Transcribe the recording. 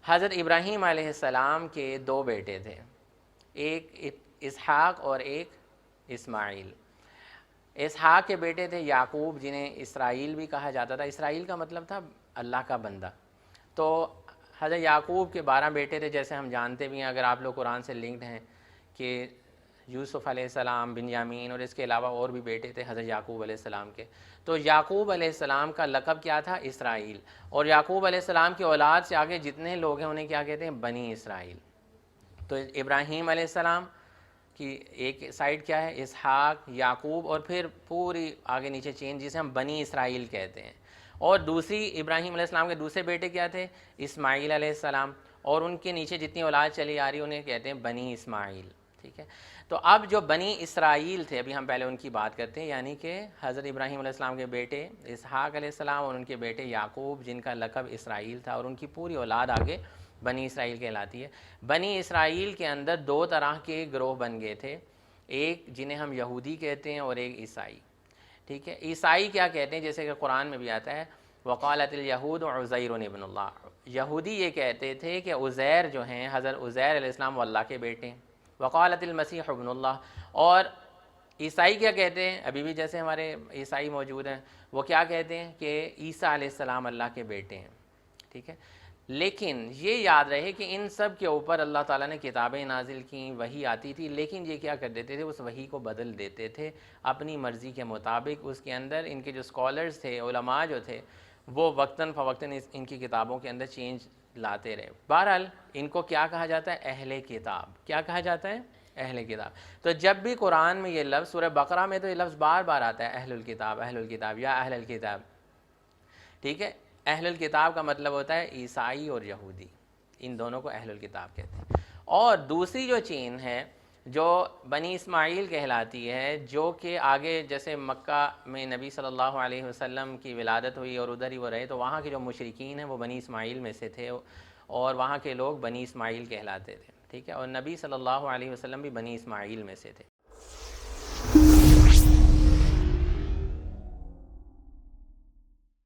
حضرت ابراہیم علیہ السلام کے دو بیٹے تھے، ایک اسحاق اور ایک اسماعیل۔ اسحاق کے بیٹے تھے یعقوب، جنہیں اسرائیل بھی کہا جاتا تھا۔ اسرائیل کا مطلب تھا اللہ کا بندہ۔ تو حضرت یعقوب کے 12 بیٹے تھے، جیسے ہم جانتے بھی ہیں، اگر آپ لوگ قرآن سے لنکڈ ہیں، کہ یوسف علیہ السلام، بنیامین، اور اس کے علاوہ اور بھی بیٹے تھے حضرت یعقوب علیہ السلام کے۔ تو یعقوب علیہ السلام کا لقب کیا تھا؟ اسرائیل۔ اور یعقوب علیہ السلام کی اولاد سے آگے جتنے لوگ ہیں انہیں کیا کہتے ہیں؟ بنی اسرائیل۔ تو ابراہیم علیہ السلام کی ایک سائڈ کیا ہے؟ اسحاق، یعقوب، اور پھر پوری آگے نیچے چین جسے ہم بنی اسرائیل کہتے ہیں۔ اور دوسری ابراہیم علیہ السلام کے دوسرے بیٹے کیا تھے؟ اسماعیل علیہ السلام، اور ان کے نیچے جتنی اولاد چلی آ رہی انہیں کہتے ہیں بنی اسماعیل۔ ٹھیک ہے، تو اب جو بنی اسرائیل تھے، ابھی ہم پہلے ان کی بات کرتے ہیں، یعنی کہ حضرت ابراہیم علیہ السلام کے بیٹے اسحاق علیہ السلام اور ان کے بیٹے یعقوب، جن کا لقب اسرائیل تھا، اور ان کی پوری اولاد آگے بنی اسرائیل کہلاتی ہے۔ بنی اسرائیل کے اندر دو طرح کے گروہ بن گئے تھے، ایک جنہیں ہم یہودی کہتے ہیں اور ایک عیسائی۔ ٹھیک ہے، عیسائی کیا کہتے ہیں؟ جیسے کہ قرآن میں بھی آتا ہے وقالت الیہود عزیر ابن اللہ، یہودی یہ کہتے تھے کہ عزیر جو ہیں، حضرت عزیر علیہ السلام، وہ اللہ کے بیٹے ہیں۔ وقالت المسیح ابن اللہ، اور عیسائی کیا کہتے ہیں؟ ابھی بھی جیسے ہمارے عیسائی موجود ہیں، وہ کیا کہتے ہیں کہ عیسیٰ علیہ السلام اللہ کے بیٹے ہیں۔ ٹھیک ہے، لیکن یہ یاد رہے کہ ان سب کے اوپر اللہ تعالیٰ نے کتابیں نازل کیں، وحی آتی تھی، لیکن یہ کیا کر دیتے تھے؟ اس وحی کو بدل دیتے تھے اپنی مرضی کے مطابق۔ اس کے اندر ان کے جو اسکالرز تھے، علماء جو تھے، وہ وقتاً فوقتاً ان کی کتابوں کے اندر چینج لاتے رہے۔ بہرحال ان کو کیا کہا جاتا ہے؟ اہل کتاب۔ کیا کہا جاتا ہے؟ اہل کتاب۔ تو جب بھی قرآن میں یہ لفظ، سورہ بقرہ میں تو یہ لفظ بار بار آتا ہے، اہل الکتاب، اہل الکتاب، یا اہل الکتاب۔ ٹھیک ہے، اہل الکتاب کا مطلب ہوتا ہے عیسائی اور یہودی، ان دونوں کو اہل الکتاب کہتے ہیں۔ اور دوسری جو چین ہے جو بنی اسماعیل کہلاتی ہے، جو کہ آگے جیسے مکہ میں نبی صلی اللہ علیہ وسلم کی ولادت ہوئی اور ادھر ہی وہ رہے، تو وہاں کے جو مشرکین ہیں وہ بنی اسماعیل میں سے تھے، اور وہاں کے لوگ بنی اسماعیل کہلاتے تھے۔ ٹھیک ہے، اور نبی صلی اللہ علیہ وسلم بھی بنی اسماعیل میں سے تھے۔